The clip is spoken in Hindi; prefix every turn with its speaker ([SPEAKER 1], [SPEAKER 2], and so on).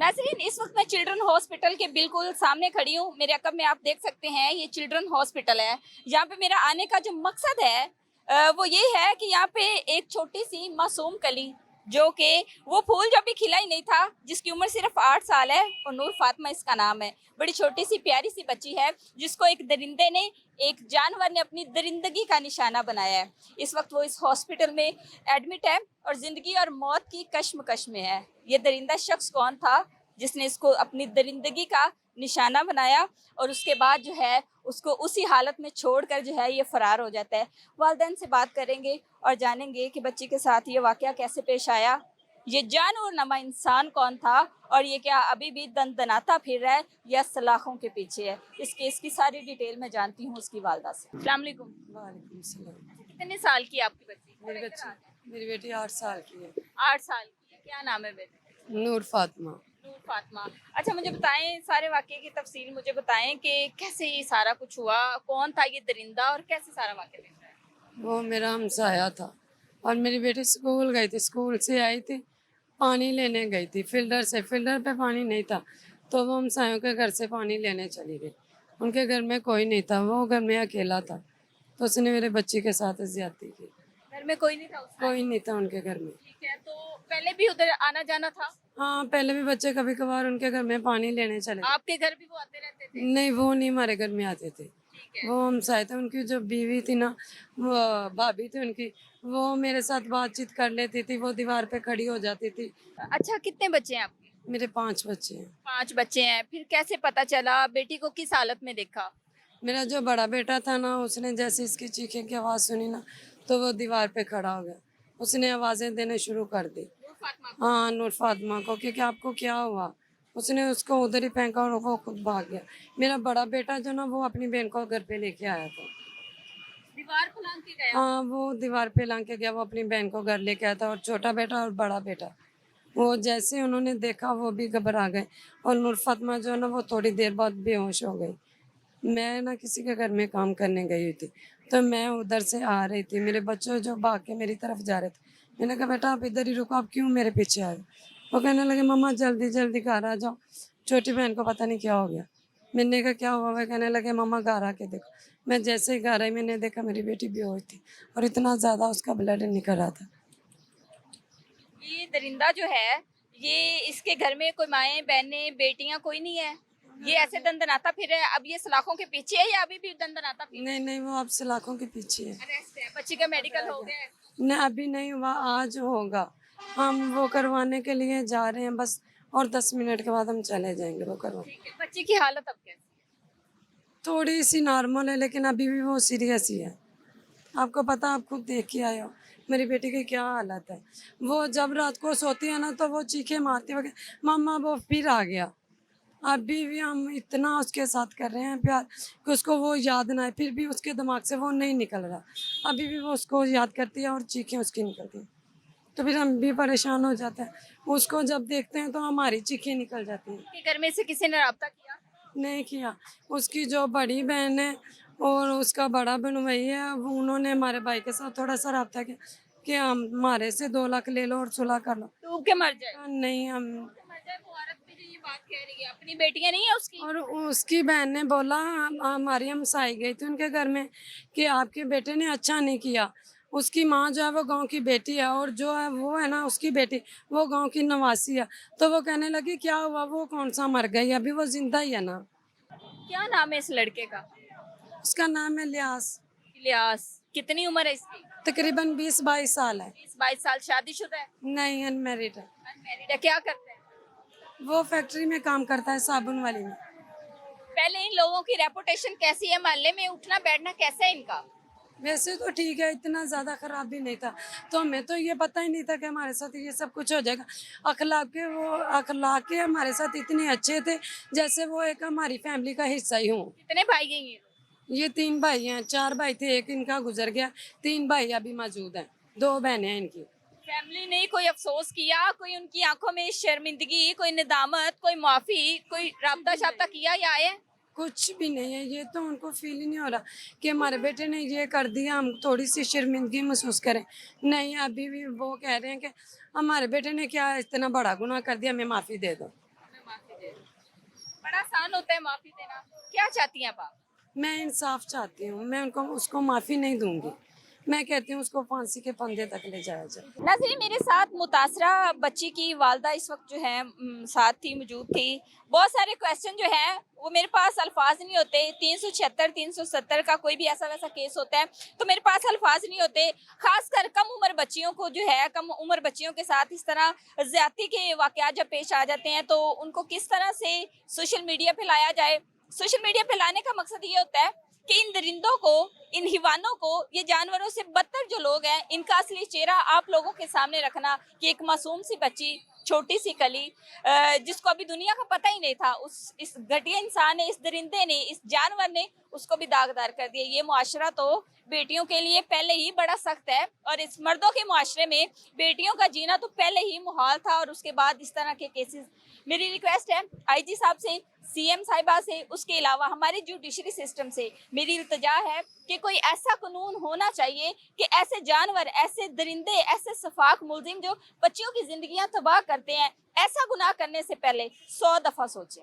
[SPEAKER 1] नाज़रीन, इस वक्त मैं चिल्ड्रन हॉस्पिटल के बिल्कुल सामने खड़ी हूँ। मेरे अकब में आप देख सकते हैं ये चिल्ड्रन हॉस्पिटल है। यहाँ पे मेरा आने का जो मकसद है वो ये है कि यहाँ पे एक छोटी सी मासूम कली, जो कि वो फूल जो भी खिला ही नहीं था, जिसकी उम्र सिर्फ 8 साल है और नूर फातिमा इसका नाम है। बड़ी छोटी सी प्यारी सी बच्ची है जिसको एक दरिंदे ने, एक जानवर ने अपनी दरिंदगी का निशाना बनाया है। इस वक्त वो इस हॉस्पिटल में एडमिट है और जिंदगी और मौत की कश्मकश में है। ये दरिंदा शख्स कौन था जिसने इसको अपनी दरिंदगी का निशाना बनाया और उसके बाद जो है उसको उसी हालत में छोड़कर जो है ये फरार हो जाता है। वालिदैन से बात करेंगे और जानेंगे कि बच्ची के साथ ये वाकया कैसे पेश आया, ये जानवर नमा इंसान कौन था और ये क्या अभी भी दनदनाता फिर रहा है या सलाखों के पीछे है। इस केस की सारी डिटेल मैं जानती हूँ उसकी वालदा से। अस्सलाम वालेकुम।
[SPEAKER 2] वालेकुम सलाम।
[SPEAKER 1] कितने साल की है आपकी बच्ची?
[SPEAKER 2] मेरी बेटी 8 साल की है।
[SPEAKER 1] 8 साल की है। क्या नाम है बेटे?
[SPEAKER 2] नूर फातिमा।
[SPEAKER 1] नूर फातिमा। अच्छा, मुझे बताएं सारे वाकये की तफसील मुझे बताएं कि कैसे ये सारा कुछ हुआ, कौन था ये दरिंदा और कैसे सारा वाकया पेश आया?
[SPEAKER 2] वो मेरा हमसाया था और मेरी बेटी स्कूल गई थी, स्कूल से आई थी, पानी लेने गई थी फिल्टर से। फिल्टर पे पानी नहीं था तो वो हमसायों के घर से पानी लेने चली गई। उनके घर में कोई नहीं था, वो घर में अकेला था, तो उसने मेरे बच्ची के साथ ज्यादती की।
[SPEAKER 1] घर में कोई नहीं था उस टाइम?
[SPEAKER 2] कोई नहीं था उनके घर में।
[SPEAKER 1] ठीक है, तो पहले भी उधर आना जाना था?
[SPEAKER 2] हाँ, पहले भी बच्चे कभी कभार उनके घर में पानी लेने चले।
[SPEAKER 1] आपके घर भी वो आते रहते थे?
[SPEAKER 2] नहीं, वो नहीं हमारे घर में आते थे।
[SPEAKER 1] ठीक है।
[SPEAKER 2] वो हम साथ थे। उनकी जो बीवी थी ना, वो भाभी थी उनकी, वो मेरे साथ बातचीत कर लेती थी, वो दीवार पे खड़ी हो जाती थी।
[SPEAKER 1] अच्छा, कितने बच्चे हैं आपके?
[SPEAKER 2] मेरे 5 बच्चे हैं।
[SPEAKER 1] 5 बच्चे हैं। फिर कैसे पता चला, बेटी को किस हालत में देखा?
[SPEAKER 2] मेरा जो बड़ा बेटा था ना, उसने जैसे इसकी चीखे की आवाज़ सुनी ना, तो वो दीवार पे खड़ा हो गया। उसने आवाज़ें देने शुरू कर दी।
[SPEAKER 1] नूर फातिमा को?
[SPEAKER 2] हाँ, नूर फातिमा को, कि आपको क्या हुआ। उसने उसको उधर ही फेंका और वो खुद भाग गया। मेरा बड़ा बेटा जो ना, वो अपनी बहन को घर पे लेके आया था।
[SPEAKER 1] दीवार को लांग के गया?
[SPEAKER 2] हाँ, वो दीवार पे लांग के गया, वो अपनी बहन को घर लेके आया था। और छोटा बेटा और बड़ा बेटा, वो जैसे उन्होंने देखा वो भी घबरा गए। और नूर फातिमा जो है ना, वो थोड़ी देर बाद बेहोश हो गई। मैं ना किसी के घर में काम करने गई हुई थी, तो मैं उधर से आ रही थी, मेरे बच्चे जो भाग के मेरी तरफ जा रहे थे। मैंने कहा बेटा आप इधर ही रुको, आप क्यों मेरे पीछे आए? वो कहने लगे मम्मा जल्दी जल्दी घर आ जाओ, छोटी बहन को पता नहीं क्या हो गया। मैंने कहा क्या हुआ? वह कहने लगे मम्मा घर आके देखो। मैं जैसे ही घर आई, मैंने देखा मेरी बेटी बेहोश थी और इतना ज़्यादा उसका ब्लड निकल रहा था।
[SPEAKER 1] ये दरिंदा जो है, ये इसके घर में कोई माएँ बहनें बेटियां कोई नहीं है? ये ऐसे दंदनाता फिर है, अब ये सलाखों के पीछे है या अभी भी दंदनाता फिर?
[SPEAKER 2] नहीं नहीं, वो अब सलाखों के पीछे है।
[SPEAKER 1] अरेस्ट है। बच्ची का मेडिकल हो गया है?
[SPEAKER 2] नहीं, अभी नहीं हुआ, आज होगा। हम वो करवाने के लिए जा रहे हैं बस, और 10 मिनट के बाद हम चले जाएंगे वो करवा।
[SPEAKER 1] ठीक है। बच्ची की हालत अब कैसी?
[SPEAKER 2] थोड़ी सी नॉर्मल है, लेकिन अभी भी वो सीरियस ही है। आपको पता, आप खुद देख के आए हो मेरी बेटी की क्या हालत है। वो जब रात को सोती है ना, तो वो चीखे मारती है मम्मा वो फिर आ गया। अभी भी हम इतना उसके साथ कर रहे हैं प्यार कि उसको वो याद ना है, फिर भी उसके दिमाग से वो नहीं निकल रहा। अभी भी वो उसको याद करती है और चीखें उसकी निकलती हैं, तो फिर हम भी परेशान हो जाते हैं। उसको जब देखते हैं तो हमारी चीखें निकल जाती हैं।
[SPEAKER 1] के घर में से किसी ने राब्ता किया?
[SPEAKER 2] नहीं किया। उसकी जो बड़ी बहन है और उसका बड़ा भनोई है, वो उन्होंने हमारे भाई के साथ थोड़ा सा रब्ता किया कि हम हमारे से 2 लाख ले लो और सुलह कर लो।
[SPEAKER 1] डूब के मर जाए?
[SPEAKER 2] नहीं, हम।
[SPEAKER 1] मर जाए। वो औरत भी जो ये बात कह रही है, अपनी बेटियां नहीं है उसकी?
[SPEAKER 2] और उसकी बहन ने बोला, हमारी हमसाई गई थी उनके घर में, कि आपके बेटे ने अच्छा नहीं किया। उसकी माँ जो है वो गांव की बेटी है, और जो है वो है ना उसकी बेटी, वो गांव की नवासी है। तो वो कहने लगी क्या हुआ, वो कौन सा मर गई, अभी वो जिंदा ही है ना।
[SPEAKER 1] क्या नाम है इस लड़के का?
[SPEAKER 2] उसका नाम है लियास।
[SPEAKER 1] इलियास। कितनी उम्र है इसकी?
[SPEAKER 2] तकरीबन 20-22 साल है।
[SPEAKER 1] 20-22 साल। शादीशुदा है?
[SPEAKER 2] नहीं, अनमेरिड है।
[SPEAKER 1] अनमैरिड है। क्या करते हैं?
[SPEAKER 2] वो फैक्ट्री में काम करता है, साबुन वाली में।
[SPEAKER 1] पहले इन लोगों की रेपुटेशन कैसी है मोहल्ले में, उठना बैठना कैसा है इनका?
[SPEAKER 2] वैसे तो ठीक है, इतना ज़्यादा ख़राब भी नहीं था। तो हमें तो ये पता ही नहीं था कि हमारे साथ ये सब कुछ हो जाएगा। अखलाक के हमारे साथ इतने अच्छे थे, जैसे वो एक हमारी फैमिली का हिस्सा ही हूँ।
[SPEAKER 1] कितने भाई हैं ये लोग?
[SPEAKER 2] ये 3 भाई हैं, 4 भाई थे, एक इनका गुजर गया, 3 भाई अभी मौजूद हैं, 2 बहनें हैं इनकी।
[SPEAKER 1] फैमिली ने कोई अफसोस किया, कोई उनकी आंखों में शर्मिंदगी, कोई निदामत, कोई माफी, कोई राब्ता शाब्ता किया या आए?
[SPEAKER 2] कुछ भी नहीं है। ये तो उनको फील ही नहीं हो रहा कि हमारे बेटे ने ये कर दिया, हम थोड़ी सी शर्मिंदगी महसूस करें। नहीं, अभी भी वो कह रहे हैं कि हमारे बेटे ने क्या इतना बड़ा गुनाह कर दिया, हमें माफ़ी दे दो।
[SPEAKER 1] बड़ा आसान होता है माफी देना, क्या चाहती हैं अब आप?
[SPEAKER 2] मैं इंसाफ चाहती हूँ, मैं उनको उसको माफ़ी नहीं दूंगी। मैं कहती हूँ उसको फांसी के फंदे तक ले जाया जाए।
[SPEAKER 1] नाज़रीन, मेरे साथ मुतासरा बच्ची की वालदा इस वक्त जो है साथ थी, मौजूद थी। बहुत सारे क्वेश्चन जो हैं वो मेरे पास अल्फाज नहीं होते। 376 370 का कोई भी ऐसा वैसा केस होता है तो मेरे पास अल्फाज नहीं होते। खासकर कम उम्र बच्चियों को जो है, कम उम्र बच्चियों के साथ इस तरह ज्यादती के वाकयात जब पेश आ जाते हैं तो उनको किस तरह से सोशल मीडिया पे लाया जाए। सोशल मीडिया पे लाने का मकसद ये होता है कि इन दरिंदों को, इन हिवानों को, ये जानवरों से बदतर जो लोग हैं, इनका असली चेहरा आप लोगों के सामने रखना कि एक मासूम सी बच्ची, छोटी सी कली, जिसको अभी दुनिया का पता ही नहीं था, उस इस घटिया इंसान ने, इस दरिंदे ने, इस जानवर ने उसको भी दागदार कर दिया। ये मुआशरा तो बेटियों के लिए पहले ही बड़ा सख्त है और इस मर्दों के मुआशरे में बेटियों का जीना तो पहले ही मुहाल था और उसके बाद इस तरह के केसेस। मेरी रिक्वेस्ट है आईजी साहब से, सीएम साहिबा से, उसके अलावा हमारे जुडिशरी सिस्टम से मेरी इल्तिजा है कि कोई ऐसा कानून होना चाहिए कि ऐसे जानवर, ऐसे दरिंदे, ऐसे सफाक मुलजिम जो बच्चियों की जिंदगियां तबाह करते हैं, ऐसा गुनाह करने से पहले 100 दफा सोचें।